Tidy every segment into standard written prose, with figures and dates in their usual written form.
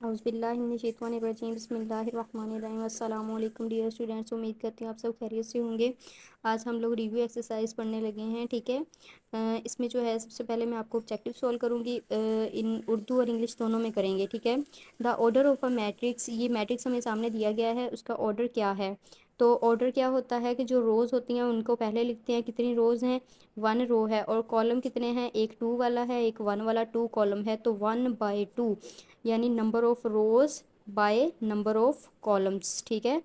औज़ुबिल्लाहिमिनश्शैतानिर्रजीम बिस्मिल्लाहिर्रहमानिर्रहीम अस्सलाम वालेकुम डियर स्टूडेंट्स। उम्मीद करती हूँ आप सब खैरियत से होंगे। आज हम लोग रिव्यू एक्सरसाइज पढ़ने लगे हैं, ठीक है। इसमें जो है सबसे पहले मैं आपको ऑब्जेक्टिव सॉल्व करूँगी, इन उर्दू और इंग्लिश दोनों में करेंगे, ठीक है। The order of a matrix, ये मैट्रिक्स हमें सामने दिया गया है, उसका ऑर्डर क्या है। तो ऑर्डर क्या होता है कि जो रोज़ होती हैं उनको पहले लिखते हैं, कितनी रोज़ हैं, 1 रो है, और कॉलम कितने हैं, एक 2 वाला है, एक 1 वाला, 2 कॉलम है, तो 1/2 यानी number of rows by number of columns, ठीक है।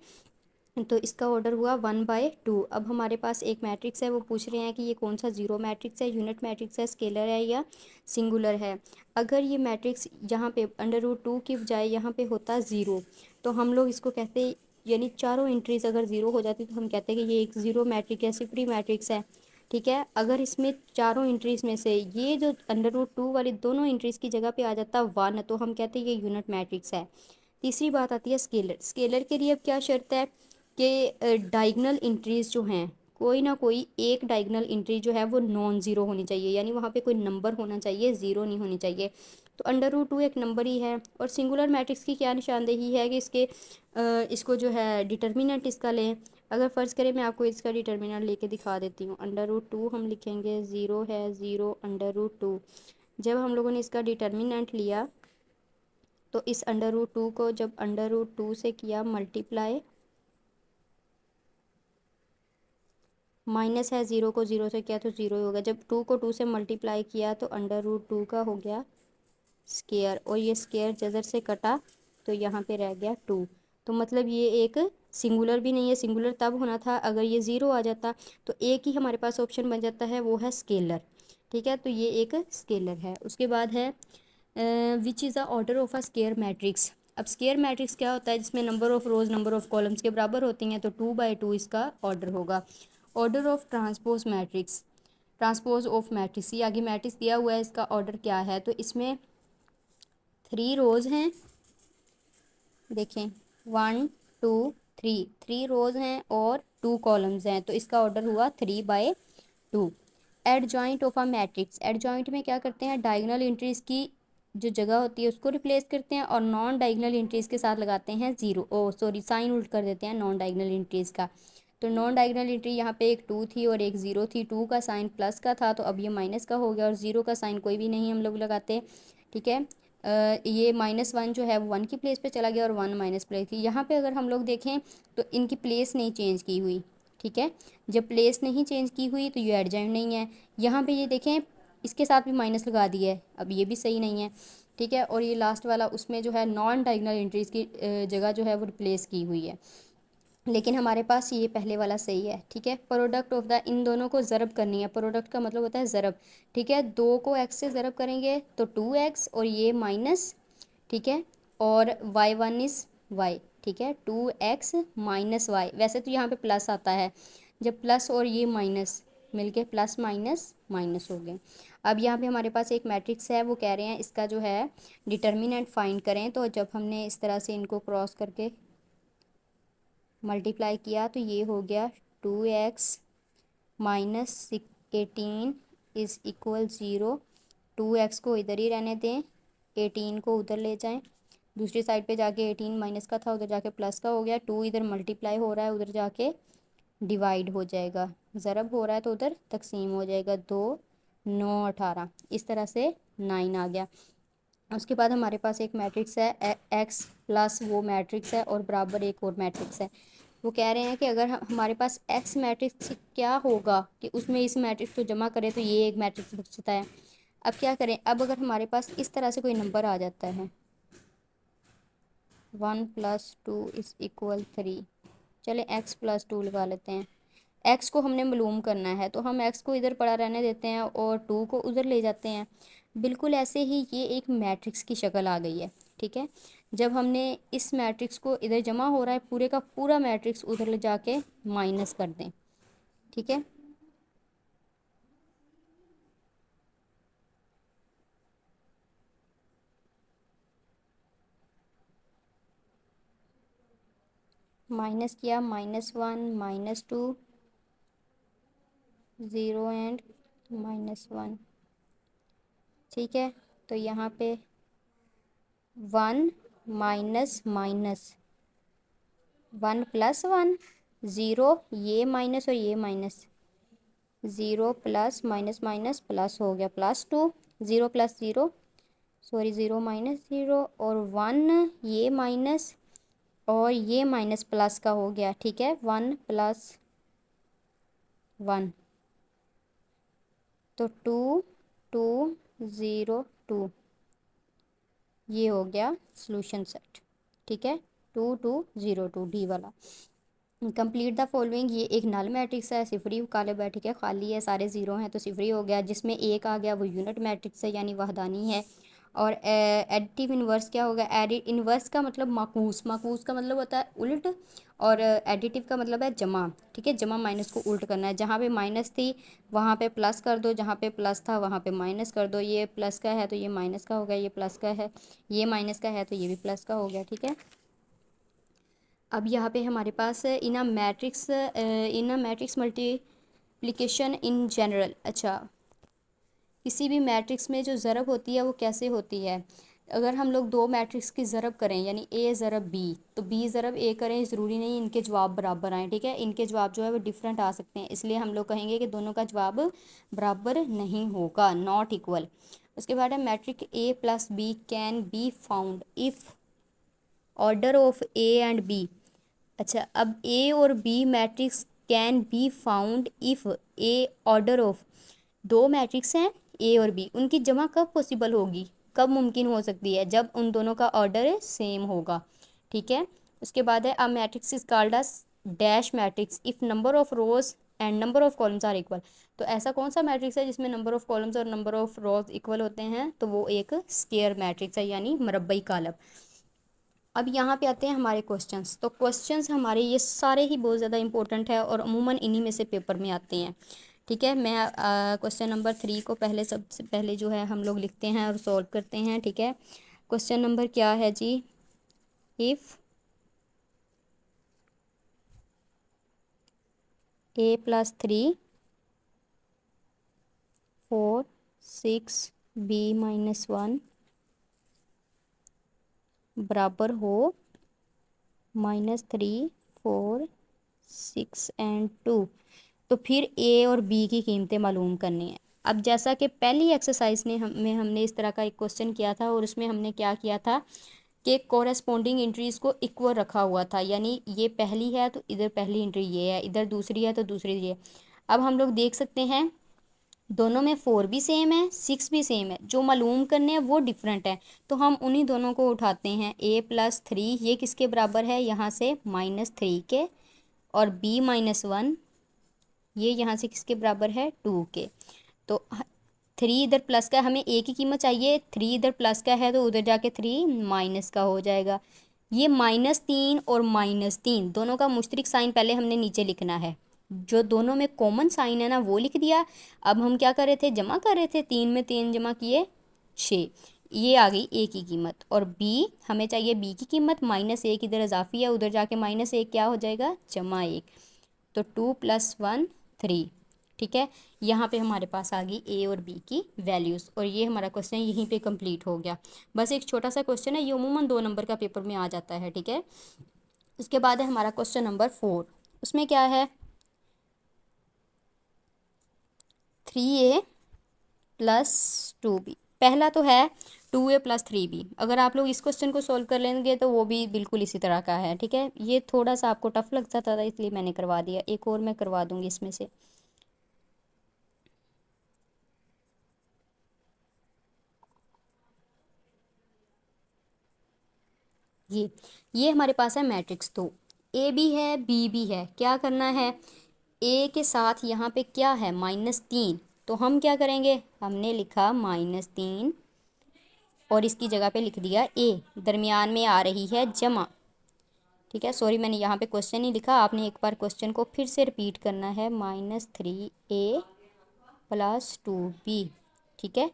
तो इसका ऑर्डर हुआ 1/2। अब हमारे पास एक मैट्रिक्स है, वो पूछ रहे हैं कि ये कौन सा ज़ीरो मैट्रिक्स है, यूनिट मैट्रिक्स है, स्केलर है या सिंगुलर है। अगर ये मैट्रिक्स यहाँ पे √2 की बजाय यहाँ पे होता ज़ीरो, तो हम लोग इसको कहते, यानी चारों एंट्रीज अगर ज़ीरो हो जाती तो हम कहते हैं कि ये एक ज़ीरो मैट्रिक है, सिफरी मैट्रिक्स है, ठीक है। अगर इसमें चारों एंट्रीज में से ये जो √2 वाली दोनों एंट्रीज की जगह पे आ जाता 1, तो हम कहते हैं ये यूनिट मैट्रिक्स है। तीसरी बात आती है स्केलर। स्केलर के लिए अब क्या शर्त है कि डायगनल इंट्रीज जो हैं, कोई ना कोई एक डायगनल इंट्री जो है वो नॉन ज़ीरो होनी चाहिए, यानी वहाँ पे कोई नंबर होना चाहिए, ज़ीरो नहीं होनी चाहिए। तो √2 एक नंबर ही है। और सिंगुलर मैट्रिक्स की क्या निशानदेही है कि इसको जो है डिटर्मिनेंट इसका लें। अगर फ़र्ज़ करें मैं आपको इसका डिटर्मिनेंट लेके दिखा देती हूँ। √2 हम लिखेंगे, ज़ीरो है, ज़ीरो √2। जब हम लोगों ने इसका डिटर्मिनेंट लिया तो इस √2 को जब √2 से किया मल्टीप्लाई, माइनस है, ज़ीरो को ज़ीरो से किया तो ज़ीरो ही होगा। जब 2 को 2 से मल्टीप्लाई किया तो √2 का हो गया स्केयर, और ये स्केयर जज़र से कटा तो यहाँ पे रह गया 2। तो मतलब ये एक सिंगुलर भी नहीं है। सिंगुलर तब होना था अगर ये ज़ीरो आ जाता, तो एक ही हमारे पास ऑप्शन बन जाता है, वो है स्केलर, ठीक है। तो ये एक स्केलर है। उसके बाद है which is the order of a square matrix. अब स्केयर मैट्रिक्स क्या होता है, जिसमें number of rows number of columns के बराबर होती हैं, तो 2/2 इसका ऑर्डर होगा। Order of transpose matrix, transpose of matrix, ये आगे मैट्रिक्स दिया हुआ है, इसका ऑर्डर क्या है। तो इसमें 3 रोज़ हैं, देखें 1 2 3, 3 रोज़ हैं और 2 कॉलम्स हैं, तो इसका ऑर्डर हुआ 3/2। Adjoint of a matrix, adjoint में क्या करते हैं, डायगनल एंट्रीज की जो जगह होती है उसको रिप्लेस करते हैं, और नॉन डायगनल एंट्रीज के साथ लगाते हैं ज़ीरो, ओ सॉरी साइन उल्ट कर देते हैं नॉन डायगनल एंट्रीज का। तो नॉन डायगनल एंट्री यहाँ पे एक 2 थी और एक ज़ीरो थी। 2 का साइन प्लस का था तो अब ये माइनस का हो गया, और ज़ीरो का साइन कोई भी नहीं हम लोग लगाते, ठीक है। ये -1 जो है वो 1 की प्लेस पे चला गया और 1 माइनस प्लेस की। यहाँ पे अगर हम लोग देखें तो इनकी प्लेस नहीं चेंज की हुई, ठीक है। जब प्लेस नहीं चेंज की हुई तो ये एडजॉइंट नहीं है। यहाँ पे ये देखें इसके साथ भी माइनस लगा दिया है, अब ये भी सही नहीं है, ठीक है। और ये लास्ट वाला उसमें जो है नॉन डायगनल एंट्रीज की जगह जो है वो रिप्लेस की हुई है, लेकिन हमारे पास ये पहले वाला सही है, ठीक है। प्रोडक्ट ऑफ द, इन दोनों को ज़रब करनी है। प्रोडक्ट का मतलब होता है ज़रब, ठीक है। 2 को x से ज़रब करेंगे तो 2x, और ये माइनस, ठीक है, और y1 इज़ y, ठीक है। 2x माइनस वाई, वैसे तो यहाँ पे प्लस आता है, जब प्लस और ये माइनस मिलके प्लस माइनस माइनस हो गए। अब यहाँ पे हमारे पास एक मैट्रिक्स है, वो कह रहे हैं इसका जो है डिटर्मिनेंट फाइंड करें। तो जब हमने इस तरह से इनको क्रॉस करके मल्टीप्लाई किया तो ये हो गया 2x minus 18 is equal zero. 2x को इधर ही रहने दें, 18 को उधर ले जाएं, दूसरी साइड पे जाके 18 माइनस का था, उधर जाके प्लस का हो गया। 2 इधर मल्टीप्लाई हो रहा है, उधर जाके डिवाइड हो जाएगा, ज़रब हो रहा है तो उधर तकसीम हो जाएगा। 2 9 18, इस तरह से 9 आ गया। उसके बाद हमारे पास एक मैट्रिक्स है एक्स प्लस वो मैट्रिक्स है और बराबर एक और मैट्रिक्स है। वो कह रहे हैं कि अगर हमारे पास एक्स मैट्रिक्स क्या होगा कि उसमें इस मैट्रिक्स को जमा करें तो ये एक मैट्रिक्स बचता है। अब क्या करें, अब अगर हमारे पास इस तरह से कोई नंबर आ जाता है 1 + 2 इज़ इक्वल 3, चले x + 2 लगा लेते हैं। x को हमने मालूम करना है तो हम x को इधर पड़ा रहने देते हैं और 2 को उधर ले जाते हैं। बिल्कुल ऐसे ही ये एक मैट्रिक्स की शक्ल आ गई है, ठीक है। जब हमने इस मैट्रिक्स को इधर जमा हो रहा है, पूरे का पूरा मैट्रिक्स उधर ले जाके माइनस कर दें, ठीक है। माइनस किया, -1 -2 0 एंड -1, ठीक है। तो यहाँ पे 1 माइनस माइनस 1+1, 0, ये माइनस और ये minus, 0 plus minus minus plus हो गया +2, 0 प्लस 0, सॉरी 0 माइनस 0 और 1, ये माइनस और ये माइनस प्लस का हो गया, ठीक है, 1+1, तो 2 2 0 2, ये हो गया सॉल्यूशन सेट, ठीक है, 2 2 0 2 डी वाला। कंप्लीट द फॉलोइंग, ये एक नल मैट्रिक्स है, सिफरी काले बैठे के खाली है, सारे ज़ीरो हैं तो सिफरी हो गया। जिसमें एक आ गया वो यूनिट मैट्रिक्स है यानी वहदानी है। और एडिटिव इन्वर्स क्या होगा? एडिट इन्वर्स का मतलब माकूस, माकूस का मतलब होता है उल्ट, और एडिटिव का मतलब है जमा, ठीक है, जमा माइनस को उल्ट करना है। जहाँ पे माइनस थी वहाँ पे प्लस कर दो, जहाँ पे प्लस था वहाँ पे माइनस कर दो। ये प्लस का है तो ये माइनस का हो गया, ये प्लस का है, ये माइनस का है तो ये भी प्लस का हो गया, ठीक है। अब यहाँ पे हमारे पास in a matrix multiplication in general. अच्छा, किसी भी मैट्रिक्स में जो ज़रब होती है वो कैसे होती है? अगर हम लोग दो मैट्रिक्स की ज़रब करें यानी ए ज़रब बी, तो बी ज़रब ए करें, ज़रूरी नहीं इनके जवाब बराबर आएँ, ठीक है, इनके जवाब जो है वो डिफरेंट आ सकते हैं, इसलिए हम लोग कहेंगे कि दोनों का जवाब बराबर नहीं होगा, नॉट इक्वल। उसके बाद है matrix A plus B can be found if order of A and B. अच्छा, अब ए और B matrix can be found if A order of, दो मैट्रिक्स हैं ए और बी, उनकी जमा कब पॉसिबल होगी, कब मुमकिन हो सकती है? जब उन दोनों का ऑर्डर सेम होगा, ठीक है। उसके बाद है a matrix is called a dash matrix if number of rows and number of columns are equal. तो ऐसा कौन सा मैट्रिक्स है जिसमें नंबर ऑफ कॉलम्स और नंबर ऑफ रोज इक्वल होते हैं? तो वो एक स्क्वायर मैट्रिक्स है यानी मरबई कालब। अब यहाँ पे आते हैं हमारे क्वेश्चंस। तो क्वेश्चंस हमारे ये सारे ही बहुत ज़्यादा इंपॉर्टेंट है और अमूमन इन्हीं में से पेपर में आते हैं, ठीक है। मैं क्वेश्चन नंबर 3 को पहले, सबसे पहले जो है हम लोग लिखते हैं और सॉल्व करते हैं, ठीक है। क्वेश्चन नंबर क्या है जी? इफ़ a+3 4 6 b-1 बराबर हो -3 4 6 एंड 2, तो फिर ए और बी की कीमतें मालूम करनी है। अब जैसा कि पहली एक्सरसाइज में हमने इस तरह का एक क्वेश्चन किया था और उसमें हमने क्या किया था कि कोरेस्पोंडिंग एंट्रीज़ को इक्वल रखा हुआ था, यानी ये पहली है तो इधर पहली एंट्री ये है, इधर दूसरी है तो दूसरी ये। अब हम लोग देख सकते हैं दोनों में 4 भी सेम है, 6 भी सेम है, जो मालूम करने हैं वो डिफरेंट है, तो हम उन्हीं दोनों को उठाते हैं। a+3 ये किसके बराबर है? यहाँ से -3 के, और b-1 ये यहाँ से किसके बराबर है? 2 के। तो 3 इधर प्लस का, हमें a की कीमत चाहिए, 3 इधर प्लस का है तो उधर जाके 3 माइनस का हो जाएगा। ये -3 और -3 दोनों का मुश्तरक साइन पहले हमने नीचे लिखना है, जो दोनों में कॉमन साइन है ना वो लिख दिया। अब हम क्या कर रहे थे? जमा कर रहे थे, 3 में 3 जमा किए 6, ये आ गई ए की कीमत। और बी हमें चाहिए, बी की कीमत -1 इधर इजाफी है, उधर जाके -1 क्या हो जाएगा? +1, तो 2 + 1 3, ठीक है। यहाँ पे हमारे पास आ गई ए और बी की वैल्यूज़, और ये हमारा क्वेश्चन यहीं पे कंप्लीट हो गया। बस एक छोटा सा क्वेश्चन है, ये अमूमन 2 नंबर का पेपर में आ जाता है, ठीक है। उसके बाद है हमारा क्वेश्चन नंबर 4, उसमें क्या है? 3a + 2b, पहला तो है 2a + 3b। अगर आप लोग इस क्वेश्चन को सोल्व कर लेंगे तो वो भी बिल्कुल इसी तरह का है, ठीक है। ये थोड़ा सा आपको टफ लगता था इसलिए मैंने करवा दिया, एक और मैं करवा दूंगी इसमें से। ये हमारे पास है मैट्रिक्स, तो ए भी है बी भी है, क्या करना है? ए के साथ यहाँ पे क्या है? -3, तो हम क्या करेंगे? हमने लिखा -3 और इसकी जगह पे लिख दिया ए, दरमियान में आ रही है जमा, ठीक है। सॉरी, मैंने यहाँ पे क्वेश्चन नहीं लिखा, आपने एक बार क्वेश्चन को फिर से रिपीट करना है, -3a + 2b, ठीक है।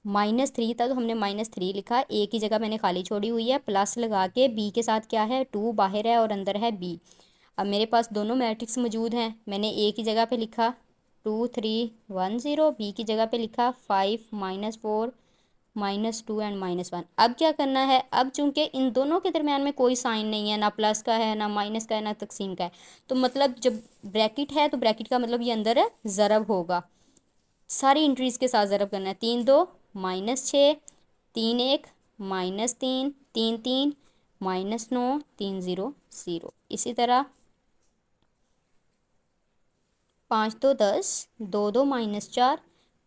-3 था तो हमने -3 लिखा, ए की जगह मैंने खाली छोड़ी हुई है, प्लस लगा के बी के साथ क्या है? 2 बाहर है और अंदर है बी। अब मेरे पास दोनों मैट्रिक्स मौजूद हैं, मैंने ए की जगह पे लिखा 2 3 1 0, बी की जगह पे लिखा 5 -4 -2 एंड -1। अब क्या करना है, अब चूंकि इन दोनों के दरमियान में कोई साइन नहीं है, ना प्लस का है ना माइनस का है ना तकसीम का है, तो मतलब जब ब्रैकेट है तो ब्रैकेट का मतलब ये अंदर है ज़रब होगा। सारी इंट्रीज के साथ ज़रब करना है। 3 2 -6, 3 1 -3, 3 3 -9, 3 0 0। इसी तरह 5 2 10, 2 2 -4,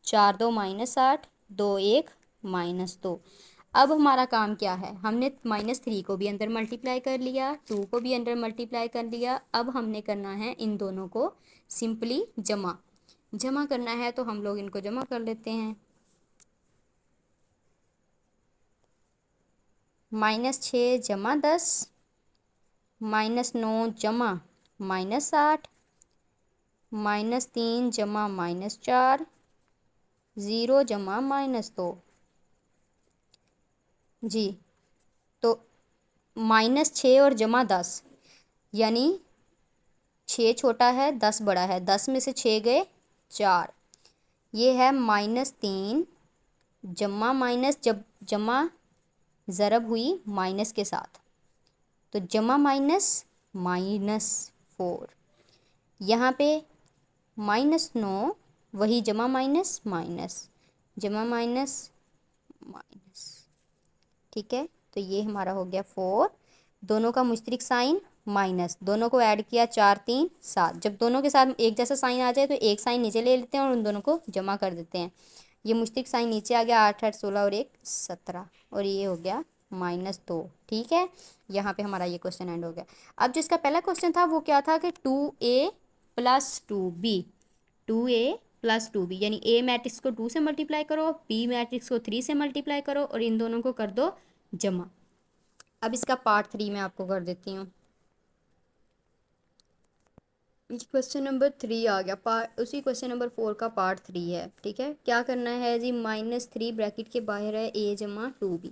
4 2 -8, 2 1 -2। अब हमारा काम क्या है, हमने -3 को भी अंदर मल्टीप्लाई कर लिया, 2 को भी अंदर मल्टीप्लाई कर लिया। अब हमने करना है इन दोनों को सिंपली जमा करना है, तो हम लोग इनको जमा कर लेते हैं। -6 जमा 10, -9 जमा -8, -3 जमा -4, 0 जमा -2। जी, तो -6 और जमा 10, यानी 6 छोटा है 10 बड़ा है, 10 में से 6 गए 4। ये है -3 जमा माइनस, जब जमा ज़रब हुई माइनस के साथ, तो जमा -4। यहाँ पे -9 वही जमा माइनस माइनस, जमा माइनस माइनस। ठीक है, तो ये हमारा हो गया 4। दोनों का मुश्तरक साइन माइनस, दोनों को ऐड किया 4 3 7। जब दोनों के साथ एक जैसा साइन आ जाए तो एक साइन नीचे ले लेते हैं और उन दोनों को जमा कर देते हैं। ये मुश्तरक साइन नीचे आ गया, 8 8 16 और 1 17, और ये हो गया -2। ठीक है, यहाँ पे हमारा ये क्वेश्चन एंड हो गया। अब जिसका पहला क्वेश्चन था वो क्या था कि 2a + 2b, 2a + 2b, यानी a मैट्रिक्स को 2 से मल्टीप्लाई करो, b मैट्रिक्स को 3 से मल्टीप्लाई करो और इन दोनों को कर दो जमा। अब इसका पार्ट 3 मैं आपको कर देती हूँ। क्वेश्चन नंबर 3 आ गया, उसी क्वेश्चन नंबर 4 का पार्ट 3 है। ठीक है, क्या करना है जी, -3 ब्रैकेट के बाहर है a जमा 2b।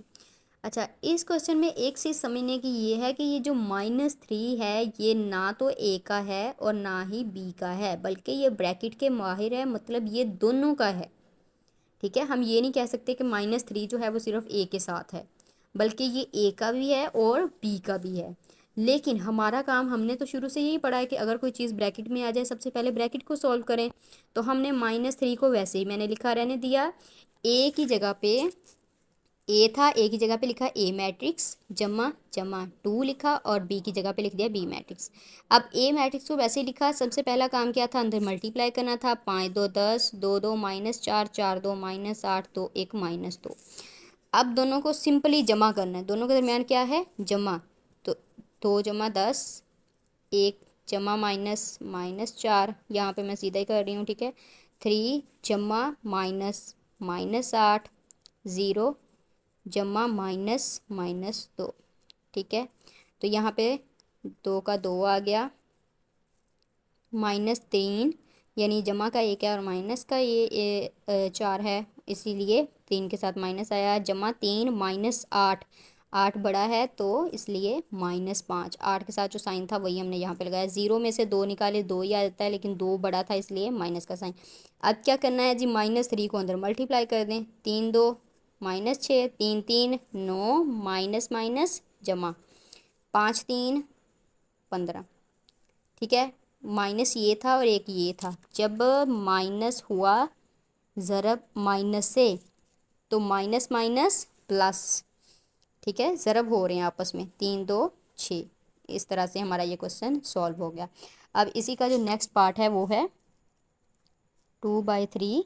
अच्छा, इस क्वेश्चन में एक चीज़ समझने की ये है कि ये जो -3 है ये ना तो a का है और ना ही b का है, बल्कि ये ब्रैकेट के बाहर है, मतलब ये दोनों का है। ठीक है, हम ये नहीं कह सकते कि -3 जो है वो सिर्फ a के साथ है, बल्कि ये a का भी है और b का भी है। लेकिन हमारा काम, हमने तो शुरू से यही पढ़ा है कि अगर कोई चीज़ ब्रैकेट में आ जाए सबसे पहले ब्रैकेट को सॉल्व करें। तो हमने -3 को वैसे ही मैंने लिखा रहने दिया, a की जगह पे a था, a की जगह पे लिखा a मैट्रिक्स जमा जमा 2 लिखा, और b की जगह पे लिख दिया b मैट्रिक्स। अब a मैट्रिक्स को वैसे ही लिखा, सबसे पहला काम क्या था, अंदर मल्टीप्लाई करना था। 5 2 10, 2 2 -4, 4 2 -8, 2 1 -2। अब दोनों को सिंपली जमा करना है, दोनों के दरमियान क्या है जमा, तो 2 जमा 10, 1 जमा -4, यहाँ पे मैं सीधा ही कर रही हूँ। ठीक है, 3 जमा -8, 0 जमा -2। ठीक है, तो यहाँ पे 2 का 2 आ गया, -3 यानी जमा का 1 है और माइनस का ये 4 है, इसीलिए 3 के साथ माइनस आया, जमा 3 -8, 8 बड़ा है तो इसलिए -5। 8 के साथ जो साइन था वही हमने यहाँ पे लगाया। 0 में से 2 निकाले 2 ही आ जाता है, लेकिन 2 बड़ा था इसलिए माइनस का साइन। अब क्या करना है जी, -3 को अंदर मल्टीप्लाई कर दें। 3 2 -6, 3 3 9, माइनस माइनस जमा, 5 3 15। ठीक है, माइनस ये था और एक ये था, जब माइनस हुआ ज़रब माइनस से तो माइनस माइनस प्लस। ठीक है, ज़रब हो रहे हैं आपस में, 3 2 6। इस तरह से हमारा ये क्वेश्चन सॉल्व हो गया। अब इसी का जो नेक्स्ट पार्ट है वो है 2/3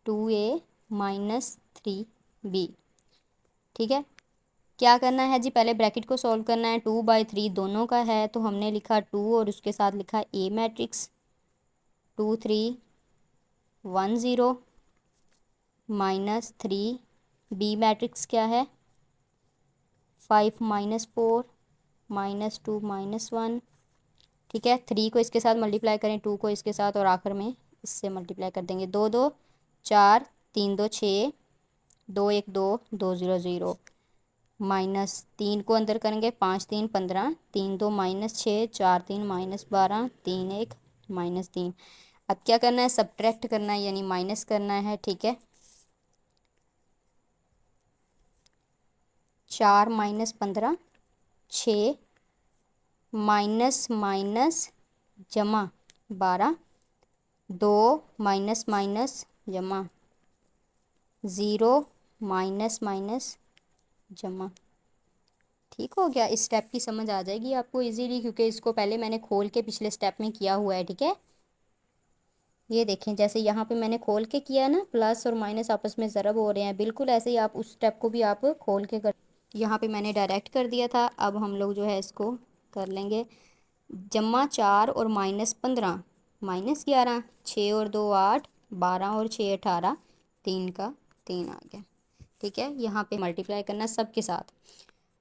2a -3b। ठीक है, क्या करना है जी, पहले ब्रैकेट को सॉल्व करना है। 2/3 दोनों का है तो हमने लिखा 2 और उसके साथ लिखा a मैट्रिक्स, 2 3 1 0 -3, b मैट्रिक्स क्या है 5 -4 -2 -1। ठीक है, 3 को इसके साथ मल्टीप्लाई करें, 2 को इसके साथ, और आखिर में इससे मल्टीप्लाई कर देंगे। 2 2 4, 3 2 6, 2 1 2, 2 0 0, -3 को अंदर करेंगे, 5 3 15, 3 2 -6, 4 3 -12, 3 1 -3। अब क्या करना है, सब्ट्रैक्ट करना है यानी माइनस करना है। ठीक है, 4 माइनस 15 6 माइनस माइनस जमा 12 2 माइनस माइनस जमा 0 माइनस माइनस जमा। ठीक हो गया। इस स्टेप की समझ आ जाएगी आपको इजीली, क्योंकि इसको पहले मैंने खोल के पिछले स्टेप में किया हुआ है। ठीक है, ये देखें जैसे यहाँ पे मैंने खोल के किया है ना, प्लस और माइनस आपस में ज़रब हो रहे हैं, बिल्कुल ऐसे ही आप उस स्टेप को भी आप खोल के कर। यहाँ पे मैंने डायरेक्ट कर दिया था। अब हम लोग जो है इसको कर लेंगे। जमा 4 और माइनस 15 माइनस 11, 6 और 2 8, 12 और 6 18, 3 का 3 आ गया। ठीक है, यहाँ पे मल्टीप्लाई करना सबके साथ।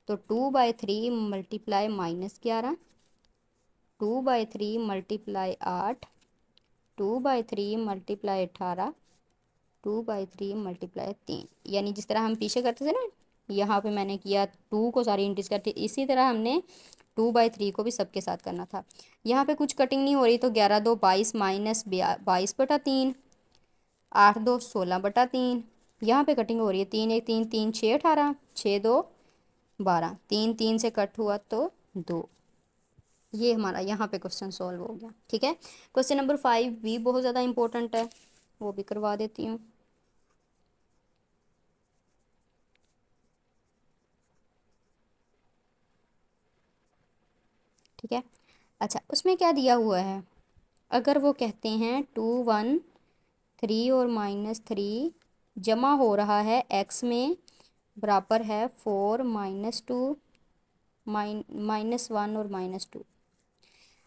तो 2/3 मल्टीप्लाई -11, 2/3 मल्टीप्लाई 8, 2/3 मल्टीप्लाई 18, 2/3 मल्टीप्लाई 3। यानी जिस तरह हम पीछे करते थे ना, यहाँ पे मैंने किया 2 को सारी इंटीज करके, इसी तरह हमने 2/3 को भी सबके साथ करना था। यहाँ पे कुछ कटिंग नहीं हो रही, तो 11 2 22 माइनस 22/3, 8 2 16/3। यहाँ पे कटिंग हो रही है, 3 1 3 3 6 18, 6 2 12, 3 3 से कट हुआ तो 2। ये हमारा यहाँ पे क्वेश्चन सॉल्व हो गया। ठीक है, क्वेश्चन नंबर 5 भी बहुत ज़्यादा इंपॉर्टेंट है, वो भी करवा देती हूँ। ठीक है, अच्छा उसमें क्या दिया हुआ है, अगर वो कहते हैं 2 1 3 और -3 जमा हो रहा है x में, बराबर है 4 -2 -1 और -2।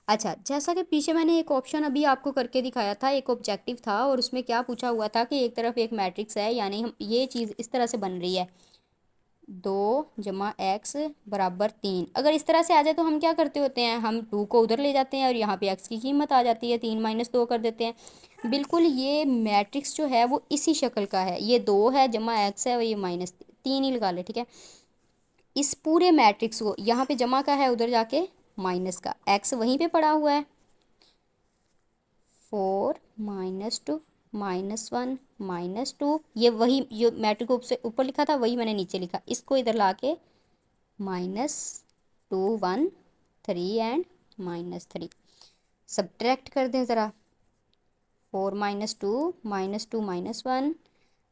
अच्छा, जैसा कि पीछे मैंने एक ऑप्शन अभी आपको करके दिखाया था, एक ऑब्जेक्टिव था, और उसमें क्या पूछा हुआ था कि एक तरफ एक मैट्रिक्स है, यानी हम ये चीज़ इस तरह से बन रही है 2 जमा x बराबर 3। अगर इस तरह से आ जाए तो हम क्या करते होते हैं, हम 2 को उधर ले जाते हैं और यहाँ पे x की कीमत आ जाती है, 3 - 2 कर देते हैं। बिल्कुल ये मैट्रिक्स जो है वो इसी शक्ल का है, ये 2 है जमा x है और ये -3 ही लगा ले। ठीक है, इस पूरे मैट्रिक्स को यहाँ पे जमा का है, उधर जाके माइनस का, x वहीं पे पड़ा हुआ है, 4 -2 -1 -2, ये वही जो मैट्रिक को से ऊपर लिखा था वही मैंने नीचे लिखा, इसको इधर ला के -2 1 3 एंड -3 सब्ट्रैक्ट कर दें ज़रा। 4 -2 -2 -1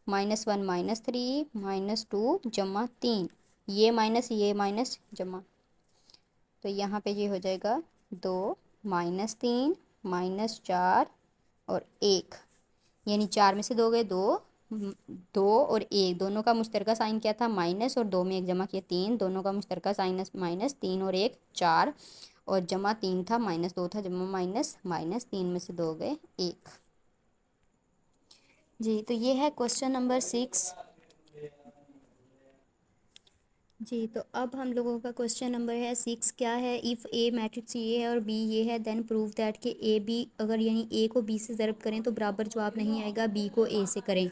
-1 -3 -2 जमा 3, ये माइनस जमा, तो यहाँ पे ये हो जाएगा 2 -3 -4 और 1, यानी 4 में से 2 गए 2, 2 और 1 दोनों का मुश्तरका साइन क्या था माइनस, और 2 में 1 जमा किया 3, दोनों का मुश्तरका साइन माइनस, 3 और 1 4, और जमा 3 था -2 था, जमा -3 में से 2 गए 1। जी, तो ये है क्वेश्चन नंबर 6। जी, तो अब हम लोगों का क्वेश्चन नंबर है 6। क्या है, इफ़ ए मैट्रिक्स ये है और बी ये है, देन प्रूव दैट कि ए बी, अगर यानी ए को बी से ज़रब करें तो बराबर जवाब नहीं आएगा, बी को ए से करें।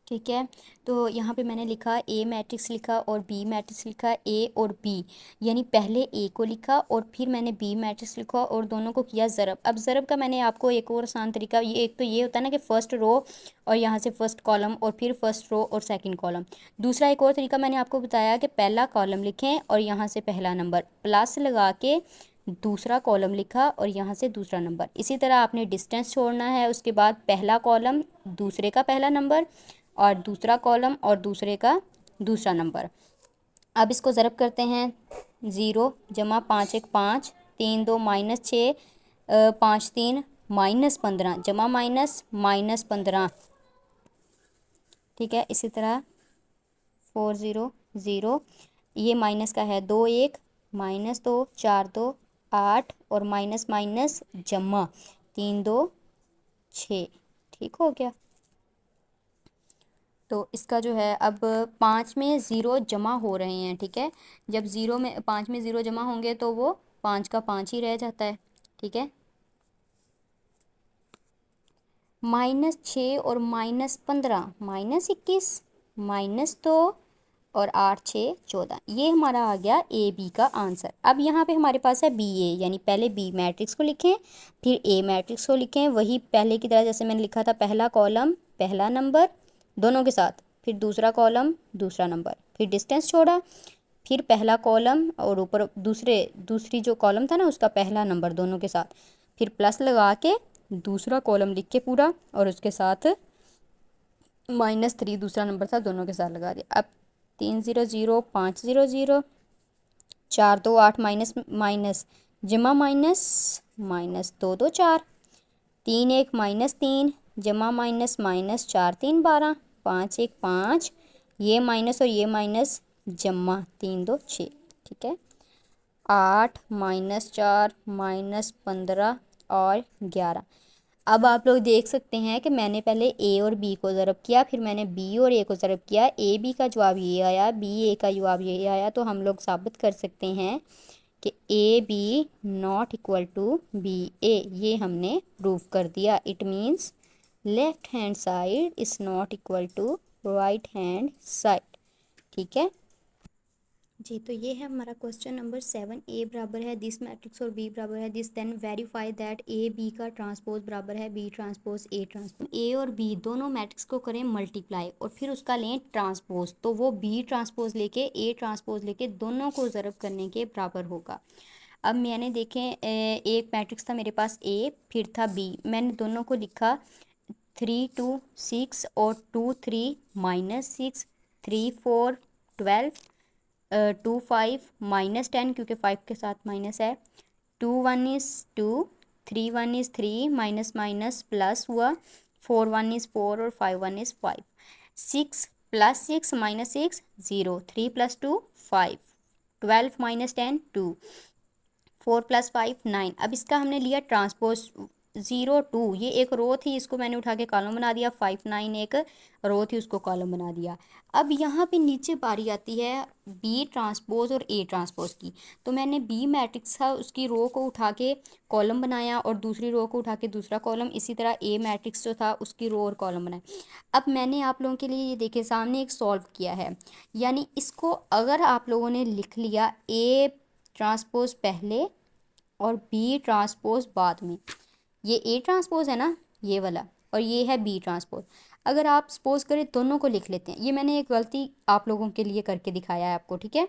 ठीक है, तो यहाँ पे मैंने लिखा ए मैट्रिक्स लिखा और बी मैट्रिक्स लिखा, ए और बी, यानी पहले ए को लिखा और फिर मैंने बी मैट्रिक्स लिखा और दोनों को किया ज़रब। अब ज़रब का मैंने आपको एक और आसान तरीका, ये एक तो ये होता है ना कि फ़र्स्ट रो और यहाँ से फर्स्ट कॉलम और फिर फर्स्ट रो और सेकंड कॉलम। दूसरा एक और तरीका मैंने आपको बताया कि पहला कॉलम लिखें और यहाँ से पहला नंबर प्लस लगा के दूसरा कॉलम लिखा और यहाँ से दूसरा नंबर। इसी तरह आपने डिस्टेंस छोड़ना है, उसके बाद पहला कॉलम दूसरे का पहला नंबर और दूसरा कॉलम और दूसरे का दूसरा नंबर। अब इसको ज़रब करते हैं, 0 जमा 5 1 5, 3 2 -6, 5 3 -15 जमा -15। ठीक है, इसी तरह 4 0 0, ये माइनस का है 2 1 -2 4 2 8 और माइनस माइनस जमा 3 2 6। ठीक हो गया, तो इसका जो है अब 5 में ज़ीरो जमा हो रहे हैं। ठीक है, जब 5 में ज़ीरो जमा होंगे तो वो 5 का 5 ही रह जाता है। ठीक है, -6 और -15 -21 -2 और 8 6 14, ये हमारा आ गया ए बी का आंसर। अब यहाँ पे हमारे पास है बी ए, यानी पहले बी मैट्रिक्स को लिखें फिर ए मैट्रिक्स को लिखें, वही पहले की तरह जैसे मैंने लिखा था, पहला कॉलम पहला नंबर दोनों के साथ, फिर दूसरा कॉलम दूसरा नंबर, फिर डिस्टेंस छोड़ा, फिर पहला कॉलम और ऊपर दूसरी जो कॉलम था ना उसका पहला नंबर दोनों के साथ, फिर प्लस लगा के दूसरा कॉलम लिख के पूरा, और उसके साथ -3 दूसरा नंबर था दोनों के साथ लगा दिया। अब 3 0 0 5 0 0, 4 2 8 माइनस माइनस जमा माइनस माइनस 2 2 4, 3 1 -3 जमा माइनस माइनस 4 3 12, 5 1 5, ये माइनस और ये माइनस जमा 3 2 6। ठीक है, 8 -4 -15 और 11। अब आप लोग देख सकते हैं कि मैंने पहले ए और बी को ज़रब किया, फिर मैंने बी और ए को ज़रब किया, ए बी का जवाब ये आया, बी ए का जवाब ये आया। तो हम लोग साबित कर सकते हैं कि A B not equal to B A, ये हमने प्रूव कर दिया। It means left hand side is not equal to right hand side. ठीक है जी, तो ये है हमारा क्वेश्चन नंबर 7। ए बराबर है दिस मैट्रिक्स और बी बराबर है this, then verify that A B का ट्रांसपोज बराबर है B transpose A transpose. A और बी दोनों मैट्रिक्स को करें मल्टीप्लाई और फिर उसका लें ट्रांसपोज, तो वो बी ट्रांसपोज लेके ए ट्रांसपोज लेके दोनों को ज़रब करने के बराबर होगा। अब मैंने देखें एक मैट्रिक्स था मेरे पास ए, फिर था बी, मैंने दोनों को लिखा 3 2 6 और 2 3 -6, 3 4 12, 2 5 -10 क्योंकि 5 के साथ माइनस है, 2 1 is 2, 3 1 is 3, minus minus plus हुआ, 4 1 इज़ 4 और 5 1 इज़ 5, 6 +6 -6 0, 3 + 2 5, 12 -10 2, 4 + 5 9। अब इसका हमने लिया ट्रांसपोज 0 2, ये एक रो थी इसको मैंने उठा के कॉलम बना दिया, 5 9 एक रो थी उसको कॉलम बना दिया। अब यहाँ पे नीचे बारी आती है बी ट्रांसपोज और ए ट्रांसपोज की, तो मैंने बी मैट्रिक्स था उसकी रो को उठा के कॉलम बनाया और दूसरी रो को उठा के दूसरा कॉलम, इसी तरह ए मैट्रिक्स जो था उसकी रो और कॉलम बनाए। अब मैंने आप लोगों के लिए ये देखे सामने एक सॉल्व किया है, यानी इसको अगर आप लोगों ने लिख लिया ए ट्रांसपोज पहले और बी ट्रांसपोज बाद में, ये ए ट्रांसपोज है ना ये वाला, और ये है बी ट्रांसपोज। अगर आप सपोज करें दोनों को लिख लेते हैं, ये मैंने एक गलती आप लोगों के लिए करके दिखाया है आपको, ठीक है,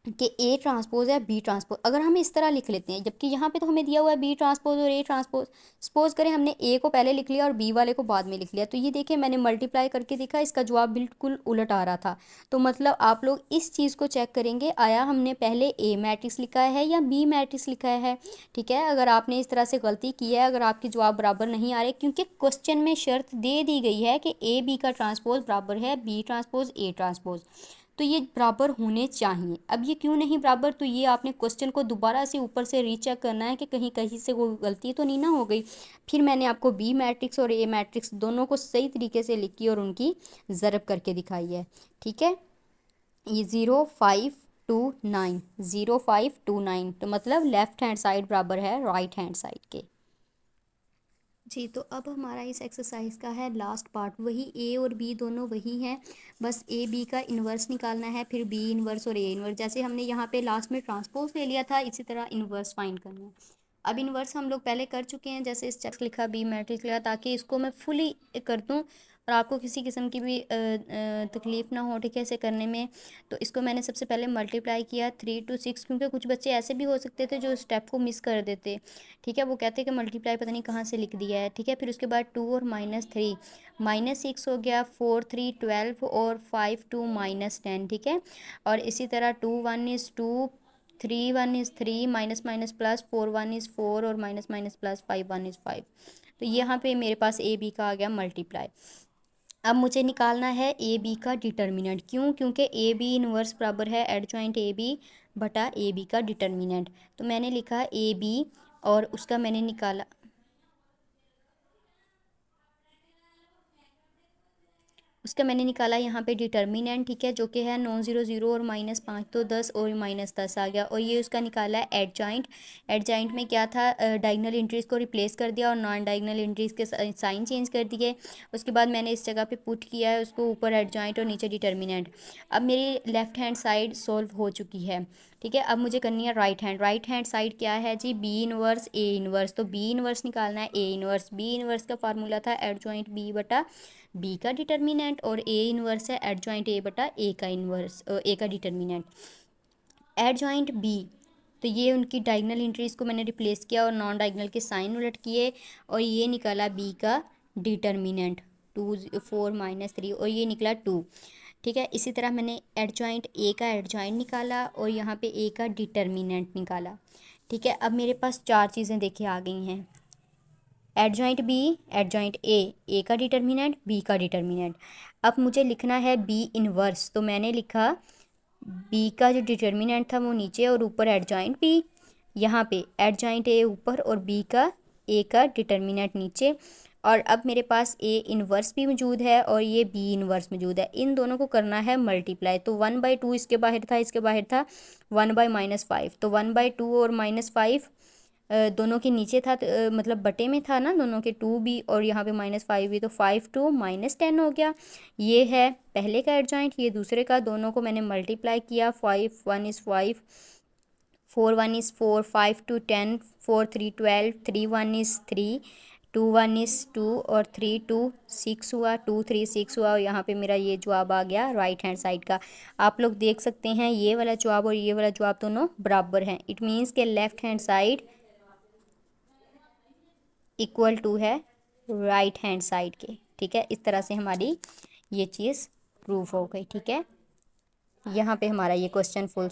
कि ए ट्रांसपोज है बी ट्रांसपोज, अगर हम इस तरह लिख लेते हैं, जबकि यहाँ पे तो हमें दिया हुआ है बी ट्रांसपोज और ए ट्रांसपोज। सपोज करें हमने ए को पहले लिख लिया और बी वाले को बाद में लिख लिया, तो ये देखें मैंने मल्टीप्लाई करके देखा इसका जवाब बिल्कुल उलट आ रहा था। तो मतलब आप लोग इस चीज़ को चेक करेंगे, आया हमने पहले ए मैट्रिक्स लिखा है या बी मैट्रिक्स लिखा है। ठीक है, अगर आपने इस तरह से गलती की है, अगर आपके जवाब बराबर नहीं आ रहे, क्योंकि क्वेश्चन में शर्त दे दी गई है कि ए बी का ट्रांसपोज बराबर है बी ट्रांसपोज ए ट्रांसपोज, तो ये बराबर होने चाहिए। अब ये क्यों नहीं बराबर, तो ये आपने क्वेश्चन को दोबारा से ऊपर से रीचेक करना है कि कहीं कहीं से वो गलती तो नहीं ना हो गई। फिर मैंने आपको बी मैट्रिक्स और ए मैट्रिक्स दोनों को सही तरीके से लिखी और उनकी ज़रब करके दिखाई है। ठीक है, ये 0 5 2 9, 0 5 2 9, तो मतलब लेफ्ट हैंड साइड बराबर है राइट हैंड साइड के। जी, तो अब हमारा इस एक्सरसाइज का है लास्ट पार्ट, वही ए और बी दोनों वही हैं, बस ए बी का इन्वर्स निकालना है, फिर बी इन्वर्स और ए इन्वर्स, जैसे हमने यहाँ पे लास्ट में ट्रांसपोज ले लिया था इसी तरह इन्वर्स फाइंड करना है। अब इन्वर्स हम लोग पहले कर चुके हैं, जैसे इस चेक लिखा बी मैट्रिक्स लिखा, ताकि इसको मैं फुली कर दूँ और आपको किसी किस्म की भी तकलीफ़ ना हो, ठीक है, इसे करने में। तो इसको मैंने सबसे पहले मल्टीप्लाई किया 3 to 6, क्योंकि कुछ बच्चे ऐसे भी हो सकते थे जो स्टेप को मिस कर देते, ठीक है, वो कहते हैं कि मल्टीप्लाई पता नहीं कहाँ से लिख दिया है। ठीक है, फिर उसके बाद 2 और -3, -6 हो गया, 4 3 12 और 5 2 -10। ठीक है, और इसी तरह 2 1 is 2, 3 1 is 3, minus minus plus, 4 1 is 4 और माइनस माइनस प्लस, 5 1 इज़ 5। तो यहाँ पे मेरे पास ए बी का आ गया मल्टीप्लाई। अब मुझे निकालना है ए बी का डिटर्मिनेंट, क्यों, क्योंकि ए बी इनवर्स बराबर है एडजॉइंट ए बी बटा ए बी का डिटर्मिनेंट। तो मैंने लिखा ए बी और उसका मैंने निकाला, यहाँ पे डिटर्मिनेंट, ठीक है, जो कि है 9 0 0 और -5 तो 10 और -10 आ गया। और ये उसका निकाला है एडजॉइंट। एडजॉइंट में क्या था, डायगनल एंट्रीज़ को रिप्लेस कर दिया और नॉन डायगनल एंट्रीज़ के साइन चेंज कर दिए। उसके बाद मैंने इस जगह पे पुट किया है उसको, ऊपर एडजॉइंट और नीचे डिटर्मिनेंट। अब मेरी लेफ़्ट हैंड साइड सॉल्व हो चुकी है। ठीक है, अब मुझे करनी है राइट हैंड साइड क्या है जी, बी इनवर्स ए इनवर्स। तो बी इनवर्स निकालना है, ए इनवर्स, बी इनवर्स का फार्मूला था एडजॉइंट बी बटा बी का डिटर्मिनेंट, और ए इनवर्स है एडजॉइंट ए बटा ए का इनवर्स, ए का डिटर्मिनेंट। एडजॉइंट बी, तो ये उनकी डायगनल एंट्रीज को मैंने रिप्लेस किया और नॉन डायगनल के साइन उलट किए, और ये निकाला बी का डिटर्मिनेंट 2 4 - 3, और ये निकला 2। ठीक है, इसी तरह मैंने एडजॉइंट ए का एडजॉइंट निकाला और यहाँ पे ए का डिटर्मिनेंट निकाला। ठीक है, अब मेरे पास चार चीज़ें देखिए आ गई हैं, एडजॉइंट बी, एडजॉइंट ए का डिटर्मिनेंट, बी का डिटर्मिनेंट। अब मुझे लिखना है बी इनवर्स, तो मैंने लिखा बी का जो डिटर्मिनेंट था वो नीचे और ऊपर एडजॉइंट बी, यहाँ पे एडजॉइंट ए ऊपर और बी का ए का डिटर्मिनेंट नीचे। और अब मेरे पास ए इनवर्स भी मौजूद है और ये बी इनवर्स मौजूद है, इन दोनों को करना है मल्टीप्लाई। तो 1/2 इसके बाहर था, इसके बाहर था 1/-5, तो 1/2 और -5 दोनों के नीचे था, तो मतलब बटे में था ना दोनों के, 2 भी और यहाँ पे -5 भी, तो 5 2 -10 हो गया। ये है पहले का एडजॉइंट, ये दूसरे का, दोनों को मैंने मल्टीप्लाई किया, 5 1 is 5, 4 1 is 4, 5 2 10, 4 3 12, 3 1 is 3, 2 1 is 2 और 3 2 6 हुआ, 2 3 6 हुआ, और यहाँ पे मेरा ये जवाब आ गया राइट हैंड साइड का। आप लोग देख सकते हैं ये वाला जवाब और ये वाला जवाब दोनों बराबर हैं। इट मीन्स के left hand side equal to है राइट हैंड साइड के। ठीक है, इस तरह से हमारी ये चीज़ प्रूफ हो गई। ठीक है, यहाँ पे हमारा ये क्वेश्चन फुल